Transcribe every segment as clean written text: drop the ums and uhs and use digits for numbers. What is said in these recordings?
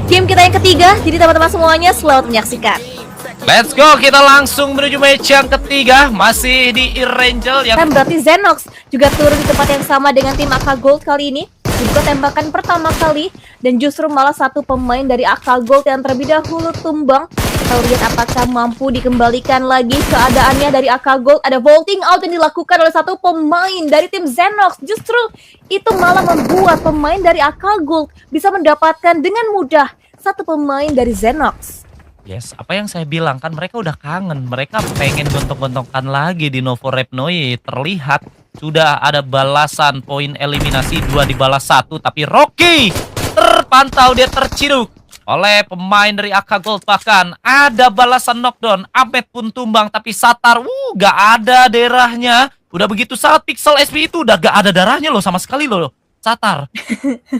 game kita yang ketiga. Jadi teman-teman semuanya selamat menyaksikan. Let's go, kita langsung menuju match yang ketiga. Masih di Irangel yang... Dan berarti Zenox juga turun di tempat yang sama dengan tim AK Gold kali ini. Juga tembakan pertama kali. Dan justru malah satu pemain dari AK Gold yang terlebih dahulu tumbang. Kita lihat apakah mampu dikembalikan lagi keadaannya dari AK Gold. Ada vaulting out yang dilakukan oleh satu pemain dari tim Zenox. Justru itu malah membuat pemain dari AK Gold bisa mendapatkan dengan mudah satu pemain dari Zenox. Yes, apa yang saya bilang kan mereka udah kangen. Mereka pengen gontok-gontokan lagi di Novo Repnoye. Terlihat sudah ada balasan poin eliminasi 2 dibalas 1. Tapi Rocky terpantau, dia terciduk oleh pemain dari AK Gold. Bahkan ada balasan knockdown. Ahmed pun tumbang, tapi Satar gak ada darahnya. Udah begitu saat Pixel SB itu udah gak ada darahnya loh sama sekali loh. Satar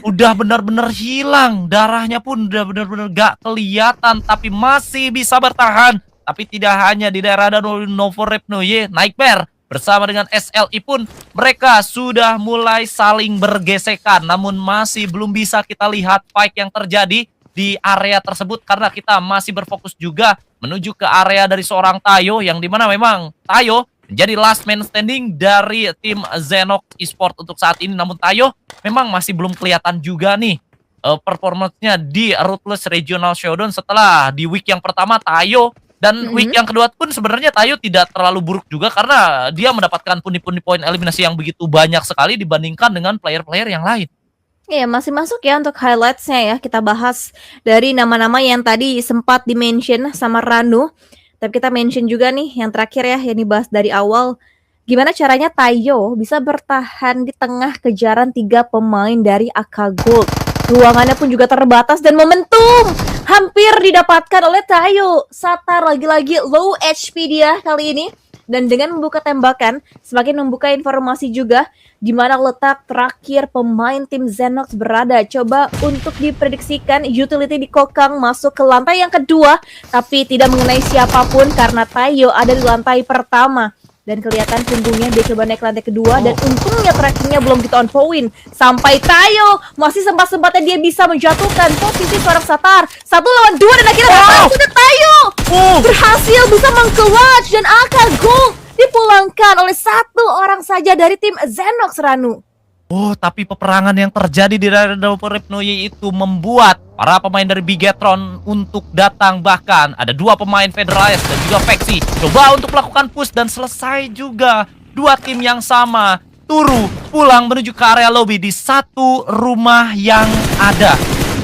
udah benar-benar hilang, darahnya pun udah benar-benar gak kelihatan, tapi masih bisa bertahan. Tapi tidak hanya di daerah Novo Repnoye, Nightmare bersama dengan SLI pun mereka sudah mulai saling bergesekan, namun masih belum bisa kita lihat fight yang terjadi di area tersebut karena kita masih berfokus juga menuju ke area dari seorang Tayo, yang dimana memang Tayo jadi last man standing dari tim Zenox Esports untuk saat ini. Namun Tayo memang masih belum kelihatan juga nih performanya di Ruthless Regional Showdown setelah di week yang pertama Tayo. Dan week yang kedua pun sebenarnya Tayo tidak terlalu buruk juga karena dia mendapatkan pundi-pundi poin eliminasi yang begitu banyak sekali dibandingkan dengan player-player yang lain. Iya, masih masuk ya untuk highlights-nya ya. Kita bahas dari nama-nama yang tadi sempat di-mention sama Ranu. Tapi kita mention juga nih yang terakhir ya, yang dibahas dari awal. Gimana caranya Tayo bisa bertahan di tengah kejaran 3 pemain dari AK Gold. Ruangannya pun juga terbatas dan momentum hampir didapatkan oleh Tayo. Satar lagi-lagi low HP dia kali ini. Dan dengan membuka tembakan, semakin membuka informasi juga di mana letak terakhir pemain tim Zenox berada. Coba untuk diprediksikan utility di Kokang masuk ke lantai yang kedua, tapi tidak mengenai siapapun karena Tayo ada di lantai pertama. Dan kelihatan punggungnya dia coba naik lantai kedua dan untungnya trackingnya belum kita on point. Sampai Tayo masih sempat-sempatnya dia bisa menjatuhkan posisi seorang Satar. 1 lawan 2 dan akhirnya sudah Tayo berhasil bisa meng-clutch dan AK Gold dipulangkan oleh 1 orang saja dari tim Zenox, Ranu. Tapi peperangan yang terjadi di daerah Novo Repnoye itu membuat para pemain dari Bigetron untuk datang. Bahkan ada 2 pemain Federalize dan juga Veksi coba untuk melakukan push dan selesai juga. 2 tim yang sama turu pulang menuju ke area lobby di satu rumah yang ada.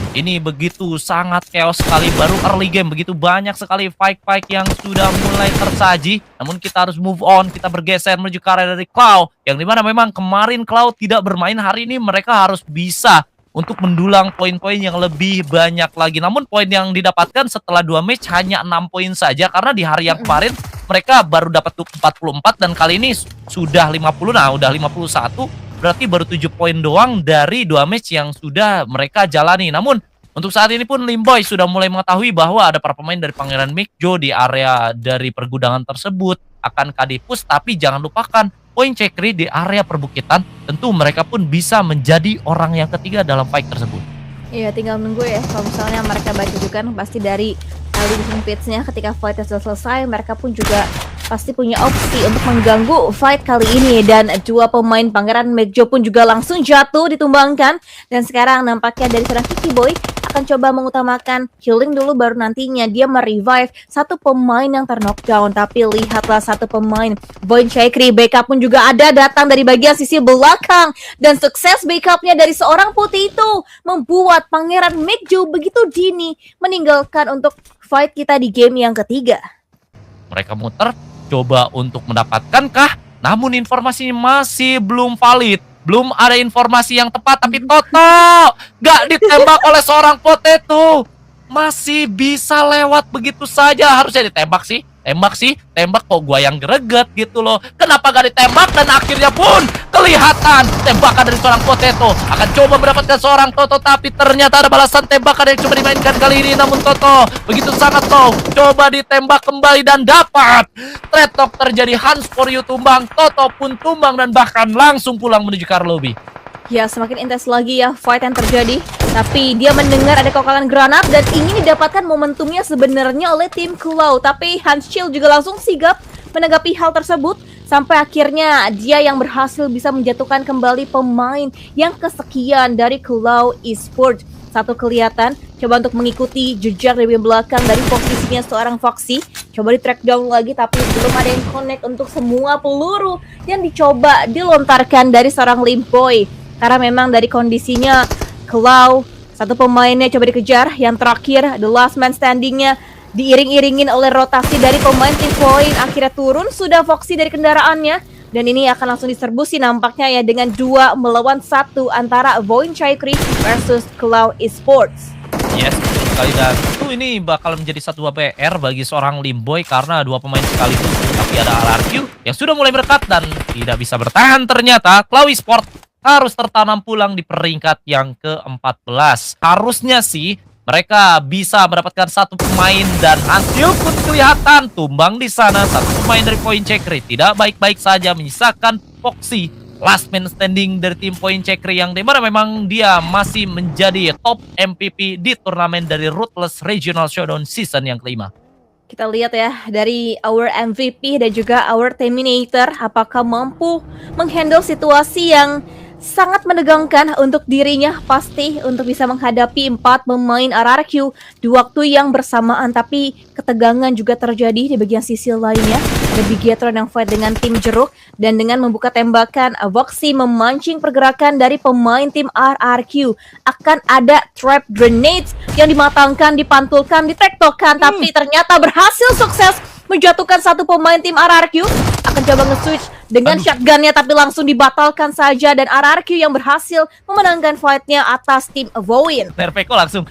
Ini begitu sangat chaos sekali, baru early game begitu banyak sekali fight-fight yang sudah mulai tersaji. Namun kita harus move on, kita bergeser menuju ke area dari Cloud, yang dimana memang kemarin Cloud tidak bermain, hari ini mereka harus bisa untuk mendulang poin-poin yang lebih banyak lagi. Namun poin yang didapatkan setelah 2 match hanya 6 poin saja, karena di hari yang kemarin mereka baru dapat 44 dan kali ini sudah 50, nah udah 51. Berarti baru 7 poin doang dari 2 match yang sudah mereka jalani. Namun untuk saat ini pun Limboy sudah mulai mengetahui bahwa ada para pemain dari Pangeran Mikjo di area dari pergudangan tersebut akan kadipus. Tapi jangan lupakan poin Cekri di area perbukitan. Tentu mereka pun bisa menjadi orang yang ketiga dalam fight tersebut. Iya, tinggal nunggu ya. Kalau misalnya mereka baca juga pasti dari link feeds-nya ketika fight sudah selesai, mereka pun juga pasti punya opsi untuk mengganggu fight kali ini. Dan 2 pemain Pangeran Megjo pun juga langsung jatuh ditumbangkan. Dan sekarang nampaknya dari seorang Kiki Boy akan coba mengutamakan healing dulu, baru nantinya dia merevive 1 pemain yang terknockdown. Tapi lihatlah 1 pemain Void Cekri, backup pun juga ada datang dari bagian sisi belakang. Dan sukses backupnya dari seorang putih itu membuat Pangeran Megjo begitu dini meninggalkan untuk fight kita di game yang ketiga. Mereka muter coba untuk mendapatkankah? Namun informasinya masih belum valid. Belum ada informasi yang tepat, tapi Toto gak ditembak oleh seorang Potato. Masih bisa lewat begitu saja. Harusnya ditembak sih. Tembak kok gua yang greget gitu loh. Kenapa gak ditembak? Dan akhirnya pun kelihatan tembakan dari seorang Potato. Akan coba mendapatkan seorang Toto, tapi ternyata ada balasan tembakan yang coba dimainkan kali ini. Namun Toto begitu sangat low, coba ditembak kembali dan dapat. Trade talk terjadi, Hans for you tumbang, Toto pun tumbang dan bahkan langsung pulang menuju ke lobby. Ya, semakin intens lagi ya fight yang terjadi. Tapi dia mendengar ada kokalan granat dan ingin didapatkan momentumnya sebenarnya oleh tim Cloud. Tapi Hanschil juga langsung sigap menanggapi hal tersebut. Sampai akhirnya dia yang berhasil bisa menjatuhkan kembali pemain yang kesekian dari Cloud Esports. Satu kelihatan, coba untuk mengikuti jejak dari belakang dari posisinya seorang Foxy. Coba di track down lagi tapi belum ada yang connect untuk semua peluru yang dicoba dilontarkan dari seorang Limboy. Karena memang dari kondisinya Cloud, satu pemainnya coba dikejar. Yang terakhir, the last man standingnya diiring-iringin oleh rotasi dari pemain tim Point. Akhirnya turun sudah Foxy dari kendaraannya. Dan ini akan langsung diserbu sih nampaknya ya dengan 2 melawan 1 antara Voin Chaikri versus Cloud Esports. Yes, betul sekali, dan ini bakal menjadi satu PR bagi seorang Limboy karena 2 pemain sekaligus. Tapi ada LRQ yang sudah mulai berdekat dan tidak bisa bertahan ternyata. Cloud Esports harus tertanam pulang di peringkat yang ke-14. Harusnya sih mereka bisa mendapatkan satu pemain dan hasil pun kelihatan tumbang di sana. Satu pemain dari Point Chaikri tidak baik-baik saja, menyisakan Foxy, last man standing dari tim Point Chaikri yang dimana memang dia masih menjadi top MVP di turnamen dari Ruthless Regional Showdown season yang kelima. Kita lihat ya dari our MVP dan juga our Terminator apakah mampu menghandle situasi yang sangat menegangkan untuk dirinya pasti untuk bisa menghadapi 4 pemain RRQ di waktu yang bersamaan. Tapi ketegangan juga terjadi di bagian sisi lainnya. Ada Bigetron yang fight dengan tim Jeruk dan dengan membuka tembakan Voxy memancing pergerakan dari pemain tim RRQ. Akan ada trap grenades yang dimatangkan, dipantulkan, ditektokan tapi ternyata berhasil sukses menjatuhkan satu pemain tim RRQ. Akan coba nge-switch dengan shotgunnya tapi langsung dibatalkan saja dan RRQ yang berhasil memenangkan fightnya atas tim Voin. Nerpeko langsung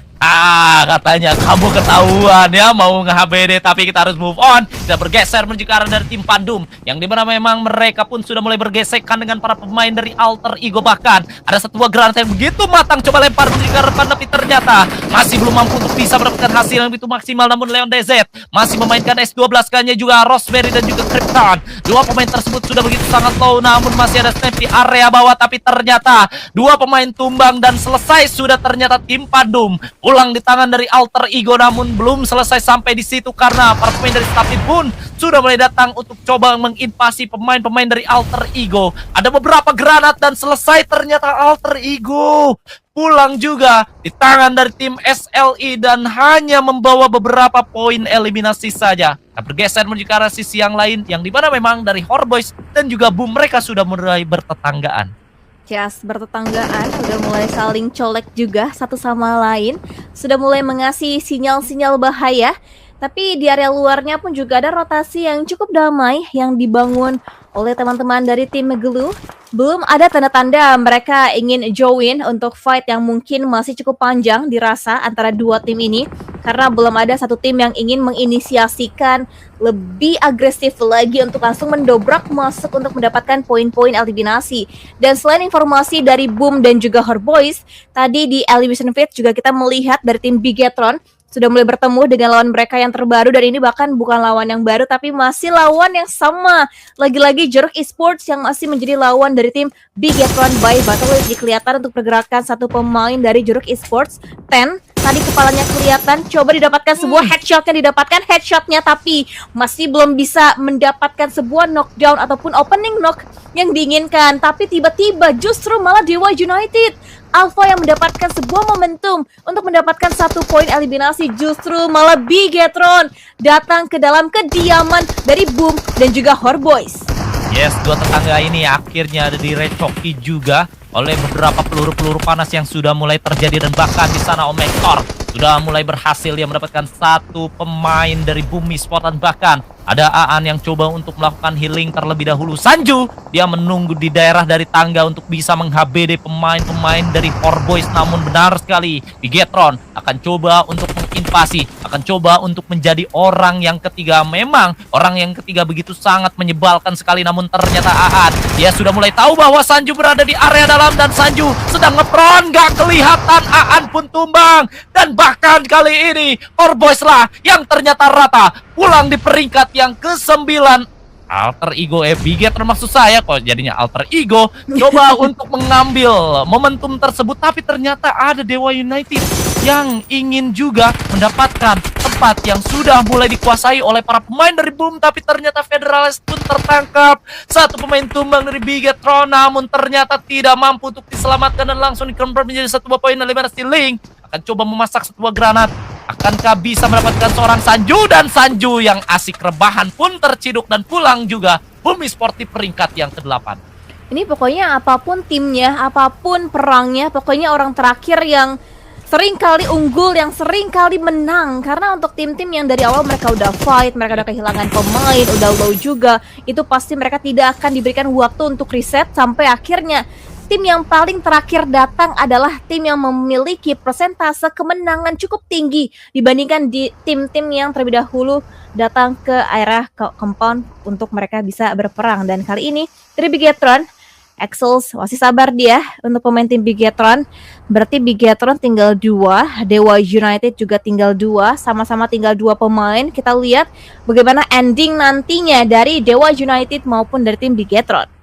katanya kamu ketahuan ya mau nge-HBD, tapi kita harus move on. Kita bergeser menuju ke arah dari tim Pandum yang dimana memang mereka pun sudah mulai bergesekan dengan para pemain dari Alter Ego. Bahkan ada satu buah granat yang begitu matang coba lempar menuju ke arah depan, tapi ternyata masih belum mampu untuk bisa mendapatkan hasil yang begitu maksimal. Namun Leon DZ masih memainkan S12-nya juga Rosemary dan juga Krypton. 2 pemain tersebut sudah begitu sangat low, namun masih ada snap di area bawah, tapi ternyata 2 pemain tumbang dan selesai sudah ternyata tim Pandum. Pulang di tangan dari Alter Ego, namun belum selesai sampai di situ karena para pemain dari Stafid pun sudah mulai datang untuk coba menginvasi pemain-pemain dari Alter Ego. Ada beberapa granat dan selesai ternyata Alter Ego pulang juga di tangan dari tim SLI dan hanya membawa beberapa poin eliminasi saja. Kita bergeser menuju ke arah sisi yang lain yang dimana memang dari Horboys dan juga Boom mereka sudah mulai bertetanggaan. Just bertetanggaan, sudah mulai saling colek juga satu sama lain, sudah mulai mengasih sinyal-sinyal bahaya. Tapi di area luarnya pun juga ada rotasi yang cukup damai yang dibangun oleh teman-teman dari tim Glue. Belum ada tanda-tanda mereka ingin join untuk fight yang mungkin masih cukup panjang dirasa antara 2 tim ini. Karena belum ada satu tim yang ingin menginisiasikan lebih agresif lagi untuk langsung mendobrak masuk untuk mendapatkan poin-poin eliminasi. Dan selain informasi dari Boom dan juga Horboys, tadi di Elimination Feed juga kita melihat dari tim Bigetron sudah mulai bertemu dengan lawan mereka yang terbaru, dan ini bahkan bukan lawan yang baru tapi masih lawan yang sama. Lagi-lagi Jeruk Esports yang masih menjadi lawan dari tim Bigetron by Battle. Kelihatan untuk pergerakan satu pemain dari Jeruk Esports, Ten. Tadi kepalanya kelihatan, coba didapatkan sebuah headshotnya tapi masih belum bisa mendapatkan sebuah knockdown ataupun opening knock yang diinginkan. Tapi tiba-tiba justru malah Dewa United Alpha yang mendapatkan sebuah momentum untuk mendapatkan satu poin eliminasi. Justru malah Bigetron datang ke dalam kediaman dari Boom dan juga Horboys. Yes, 2 tetangga ini akhirnya ada direcoki juga oleh beberapa peluru-peluru panas yang sudah mulai terjadi, dan bahkan di sana Om Hector sudah mulai berhasil dia mendapatkan satu pemain dari Bumi Sport, dan bahkan ada Aan yang coba untuk melakukan healing terlebih dahulu. Sanju dia menunggu di daerah dari tangga untuk bisa meng-HBD pemain-pemain dari Horboys. Namun benar sekali Bigetron akan coba untuk menginvasi, akan coba untuk menjadi orang yang ketiga. Memang orang yang ketiga begitu sangat menyebalkan sekali, namun ternyata Aan dia sudah mulai tahu bahwa Sanju berada di area dalam dan Sanju sedang ngepron, gak kelihatan. Aan pun tumbang dan bahkan kali ini Horboys lah yang ternyata rata pulang di peringkat yang ke-9. Alter ego Bigetron maksud saya, kok jadinya alter ego, coba untuk mengambil momentum tersebut, tapi ternyata ada Dewa United yang ingin juga mendapatkan tempat yang sudah mulai dikuasai oleh para pemain dari Boom, tapi ternyata Federales pun tertangkap. Satu pemain tumbang dari Bigetron, namun ternyata tidak mampu untuk diselamatkan dan langsung dikonvert menjadi satu buah poin eliminasi. Link akan coba memasak satu buah granat. Akankah bisa mendapatkan seorang Sanju, dan Sanju yang asik rebahan pun terciduk dan pulang juga. Bumi Sportif peringkat yang ke-8. Ini pokoknya apapun timnya, apapun perangnya, pokoknya orang terakhir yang sering kali unggul, yang sering kali menang. Karena untuk tim-tim yang dari awal mereka udah fight, mereka udah kehilangan pemain, udah low juga, itu pasti mereka tidak akan diberikan waktu untuk reset sampai akhirnya tim yang paling terakhir datang adalah tim yang memiliki persentase kemenangan cukup tinggi dibandingkan di tim-tim yang terlebih dahulu datang ke area compound untuk mereka bisa berperang. Dan kali ini dari Bigetron, Axels masih sabar dia untuk pemain tim Bigetron. Berarti Bigetron tinggal 2, Dewa United juga tinggal 2, sama-sama tinggal 2 pemain. Kita lihat bagaimana ending nantinya dari Dewa United maupun dari tim Bigetron.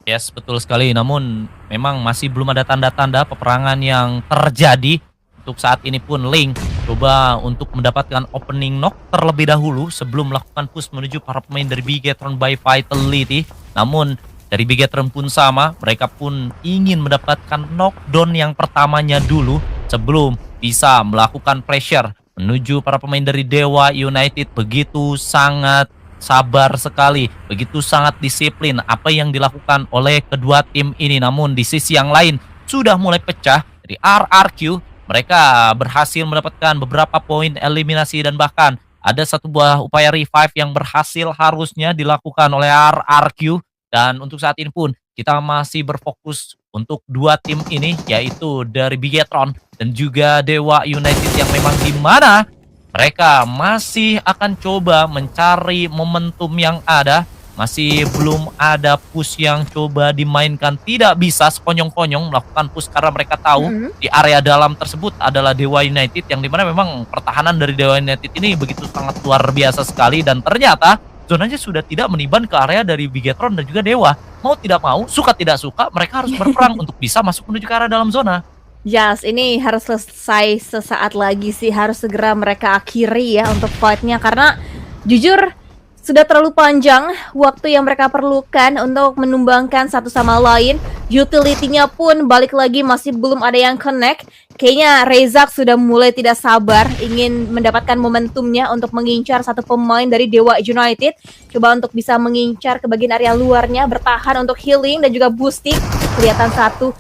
Yes, betul sekali. Namun memang masih belum ada tanda-tanda peperangan yang terjadi. Untuk saat ini pun Link coba untuk mendapatkan opening knock terlebih dahulu sebelum melakukan push menuju para pemain dari Bigetron by Vitality. Namun dari Bigetron pun sama, mereka pun ingin mendapatkan knockdown yang pertamanya dulu sebelum bisa melakukan pressure menuju para pemain dari Dewa United. Begitu sangat sabar sekali, begitu sangat disiplin apa yang dilakukan oleh kedua tim ini. Namun di sisi yang lain sudah mulai pecah. Dari RRQ, mereka berhasil mendapatkan beberapa poin eliminasi dan bahkan ada satu buah upaya revive yang berhasil harusnya dilakukan oleh RRQ. Dan untuk saat ini pun kita masih berfokus untuk dua tim ini, yaitu dari Bigetron dan juga Dewa United, yang memang di mana mereka masih akan coba mencari momentum yang ada. Masih belum ada push yang coba dimainkan. Tidak bisa sekonyong-konyong melakukan push karena mereka tahu di area dalam tersebut adalah Dewa United, yang dimana memang pertahanan dari Dewa United ini begitu sangat luar biasa sekali. Dan ternyata zonanya sudah tidak meniban ke area dari Bigetron dan juga Dewa. Mau tidak mau, suka tidak suka, mereka harus berperang untuk bisa masuk menuju ke area dalam zona. Yes, ini harus selesai sesaat lagi sih, harus segera mereka akhiri ya untuk fightnya, karena jujur sudah terlalu panjang waktu yang mereka perlukan untuk menumbangkan satu sama lain. Utility-nya pun balik lagi masih belum ada yang connect. Kayaknya Rezak sudah mulai tidak sabar ingin mendapatkan momentumnya untuk mengincar satu pemain dari Dewa United. Coba untuk bisa mengincar ke bagian area luarnya, bertahan untuk healing dan juga boosting. Kelihatan 1-2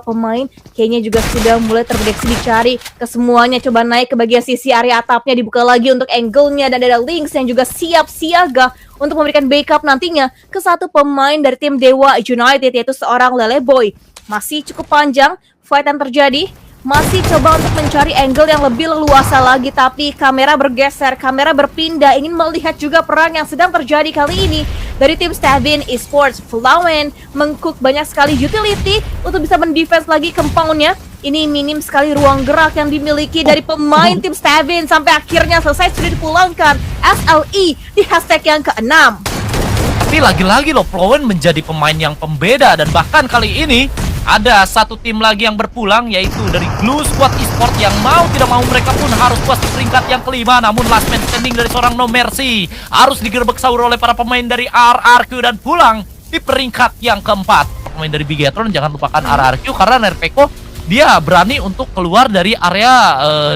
pemain kayaknya juga sudah mulai terdeteksi dicari ke semuanya. Coba naik ke bagian sisi area atapnya, dibuka lagi untuk angle-nya, dan ada Lynx yang juga siap siaga untuk memberikan backup nantinya ke satu pemain dari tim Dewa United, yaitu seorang Lele Boy. Masih cukup panjang fight yang terjadi, masih coba untuk mencari angle yang lebih leluasa lagi, tapi kamera bergeser, kamera berpindah, ingin melihat juga perang yang sedang terjadi kali ini dari tim Stabin Esports. Flawen mengcook banyak sekali utility untuk bisa mendefense lagi compoundnya. Ini minim sekali ruang gerak yang dimiliki dari pemain tim Stabin, sampai akhirnya selesai sudah dipulangkan SLE di hashtag yang ke-6. Tapi lagi-lagi loh, Flawen menjadi pemain yang pembeda, dan bahkan kali ini ada satu tim lagi yang berpulang, yaitu dari Glue Squad Esports, yang mau tidak mau mereka pun harus puas di peringkat yang ke-5. Namun last man standing dari seorang No Mercy harus digerebek sahur oleh para pemain dari RRQ dan pulang di peringkat yang ke-4. Pemain dari Bigetron, jangan lupakan RRQ, karena Nerpeko dia berani untuk keluar dari area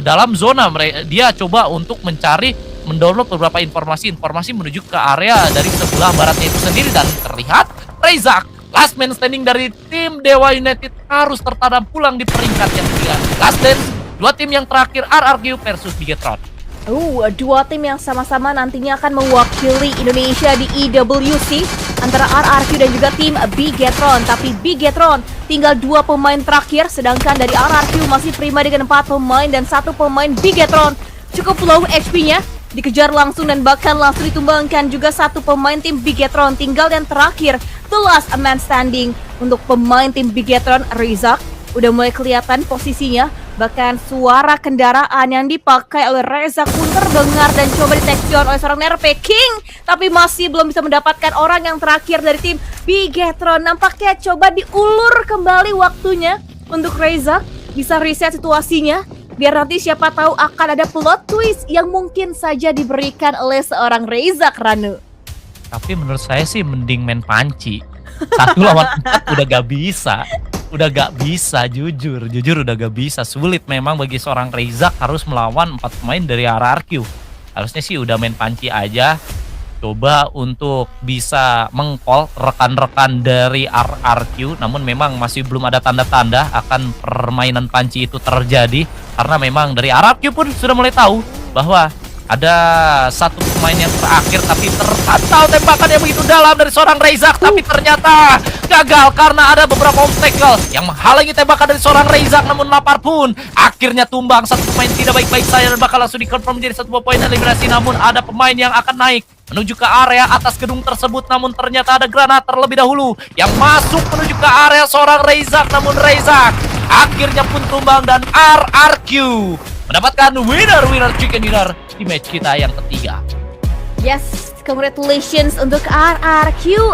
dalam zona. Dia coba untuk mencari, mendownload beberapa informasi menuju ke area dari sebelah baratnya itu sendiri, dan terlihat Rezak, last man standing dari tim Dewa United, harus tertadam pulang di peringkat yang ketiga. Last dance, dua tim yang terakhir, RRQ versus Bigetron. Dua tim yang sama-sama nantinya akan mewakili Indonesia di EWC, antara RRQ dan juga tim Bigetron. Tapi Bigetron tinggal 2 pemain terakhir, sedangkan dari RRQ masih prima dengan 4 pemain dan 1 pemain Bigetron cukup low HP-nya, dikejar langsung dan bahkan langsung ditumbangkan juga 1 pemain tim Bigetron. Tinggal yang terakhir, the last man standing untuk pemain tim Bigetron, Rezak. Udah mulai kelihatan posisinya, Bahkan suara kendaraan yang dipakai oleh Reza pun terdengar dan coba di-take down oleh seorang Nerpe King. Tapi masih belum bisa mendapatkan orang yang terakhir dari tim Bigetron. Nampaknya coba diulur kembali waktunya untuk Reza bisa reset situasinya. Biar nanti siapa tahu akan ada plot twist yang mungkin saja diberikan oleh seorang Reza Ranu. Tapi menurut saya sih mending main panci. 1 lawan 4 udah gak bisa. Udah gak bisa, jujur udah gak bisa. Sulit memang bagi seorang Reza harus melawan 4 pemain dari RRQ. Harusnya sih udah main panci aja. Coba untuk bisa mengcall rekan-rekan dari RRQ. Namun memang masih belum ada tanda-tanda akan permainan panci itu terjadi. Karena memang dari RRQ pun sudah mulai tahu bahwa ada satu pemain yang terakhir tapi terpantau tembakan yang begitu dalam dari seorang Reza, tapi ternyata gagal karena ada beberapa obstacle yang menghalangi tembakan dari seorang Reza. Namun lapar pun akhirnya tumbang. Satu pemain tidak baik-baik saja dan bakal langsung dikonfirm menjadi 1 poin eliminasi. Namun ada pemain yang akan naik menuju ke area atas gedung tersebut. Namun ternyata ada granat terlebih dahulu yang masuk menuju ke area seorang Reza. Namun Reza akhirnya pun tumbang dan RRQ mendapatkan winner chicken dinner di match kita yang ketiga. Yes, congratulations untuk RRQ.